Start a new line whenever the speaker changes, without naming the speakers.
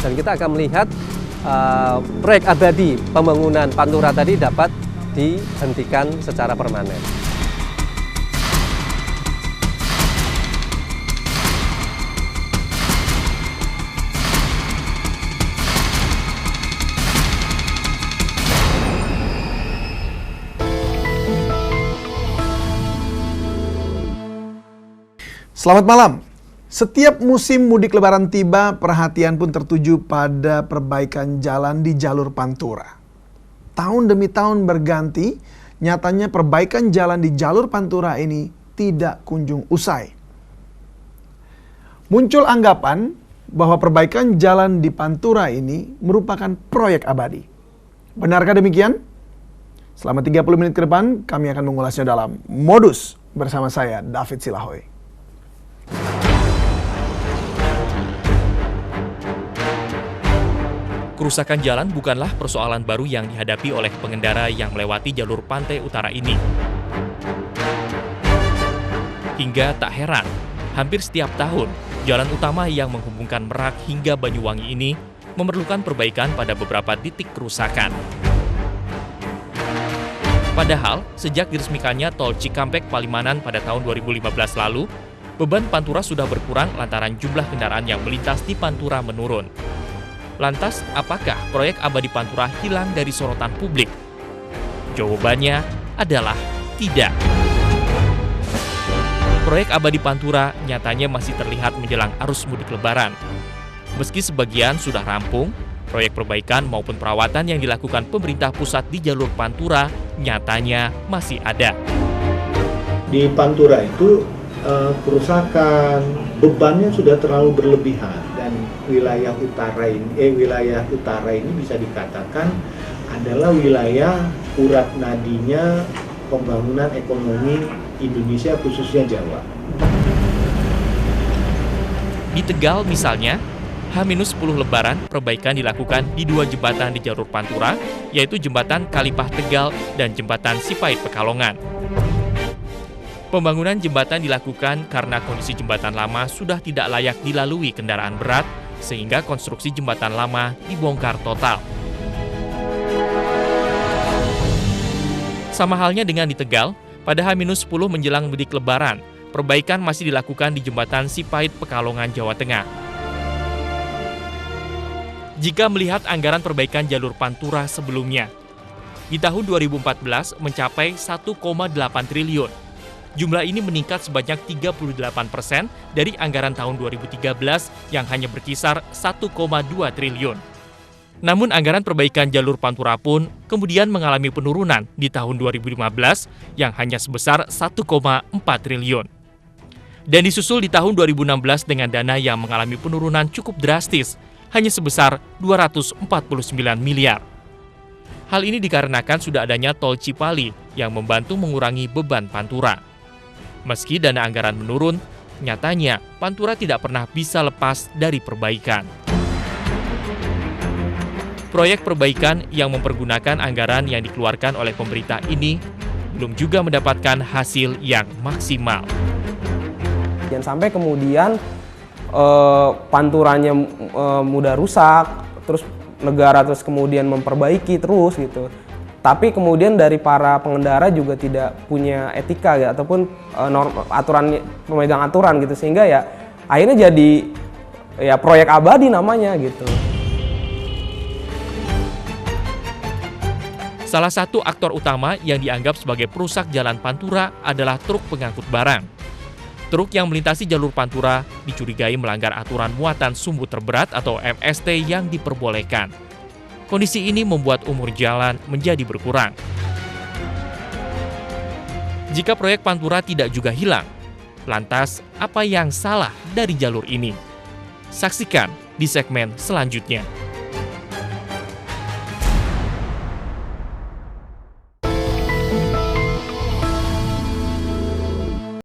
dan kita akan melihat proyek abadi pembangunan Pantura tadi dapat dihentikan secara permanen.
Selamat malam. Setiap musim mudik lebaran tiba, perhatian pun tertuju pada perbaikan jalan di jalur Pantura. Tahun demi tahun berganti, nyatanya perbaikan jalan di jalur Pantura ini tidak kunjung usai. Muncul anggapan bahwa perbaikan jalan di Pantura ini merupakan proyek abadi. Benarkah demikian? Selama 30 menit ke depan, kami akan mengulasnya dalam Modus bersama saya, David Silahoy.
Kerusakan jalan bukanlah persoalan baru yang dihadapi oleh pengendara yang melewati jalur pantai utara ini. Hingga tak heran, hampir setiap tahun, jalan utama yang menghubungkan Merak hingga Banyuwangi ini memerlukan perbaikan pada beberapa titik kerusakan. Padahal, sejak diresmikannya Tol Cikampek Palimanan pada tahun 2015 lalu, beban Pantura sudah berkurang lantaran jumlah kendaraan yang melintas di Pantura menurun. Lantas, apakah proyek abadi Pantura hilang dari sorotan publik? Jawabannya adalah tidak. Proyek abadi Pantura nyatanya masih terlihat menjelang arus mudik lebaran. Meski sebagian sudah rampung, proyek perbaikan maupun perawatan yang dilakukan pemerintah pusat di jalur Pantura nyatanya masih ada.
Di Pantura itu kerusakan, bebannya sudah terlalu berlebihan, dan wilayah utara ini bisa dikatakan adalah wilayah urat nadinya pembangunan ekonomi Indonesia, khususnya Jawa.
Di Tegal misalnya, H-10 Lebaran perbaikan dilakukan di dua jembatan di jalur Pantura, yaitu jembatan Kalipah Tegal dan jembatan Sipait Pekalongan. Pembangunan jembatan dilakukan karena kondisi jembatan lama sudah tidak layak dilalui kendaraan berat, sehingga konstruksi jembatan lama dibongkar total. Sama halnya dengan di Tegal, pada H-10 menjelang mudik lebaran, perbaikan masih dilakukan di jembatan Sipait Pekalongan, Jawa Tengah. Jika melihat anggaran perbaikan jalur Pantura sebelumnya, di tahun 2014 mencapai 1,8 triliun. Jumlah ini meningkat sebanyak 38% dari anggaran tahun 2013 yang hanya berkisar 1,2 triliun. Namun anggaran perbaikan jalur Pantura pun kemudian mengalami penurunan di tahun 2015 yang hanya sebesar 1,4 triliun. Dan disusul di tahun 2016 dengan dana yang mengalami penurunan cukup drastis, hanya sebesar 249 miliar. Hal ini dikarenakan sudah adanya Tol Cipali yang membantu mengurangi beban Pantura. Meski dana anggaran menurun, nyatanya Pantura tidak pernah bisa lepas dari perbaikan. Proyek perbaikan yang mempergunakan anggaran yang dikeluarkan oleh pemerintah ini belum juga mendapatkan hasil yang maksimal.
Jangan sampai kemudian panturanya mudah rusak, terus negara terus kemudian memperbaiki terus gitu. Tapi kemudian dari para pengendara juga tidak punya etika ya, ataupun pemegang aturan gitu, sehingga ya akhirnya jadi ya proyek abadi namanya gitu.
Salah satu aktor utama yang dianggap sebagai perusak jalan Pantura adalah truk pengangkut barang. Truk yang melintasi jalur Pantura dicurigai melanggar aturan muatan sumbu terberat atau MST yang diperbolehkan. Kondisi ini membuat umur jalan menjadi berkurang. Jika proyek Pantura tidak juga hilang, lantas apa yang salah dari jalur ini? Saksikan di segmen selanjutnya.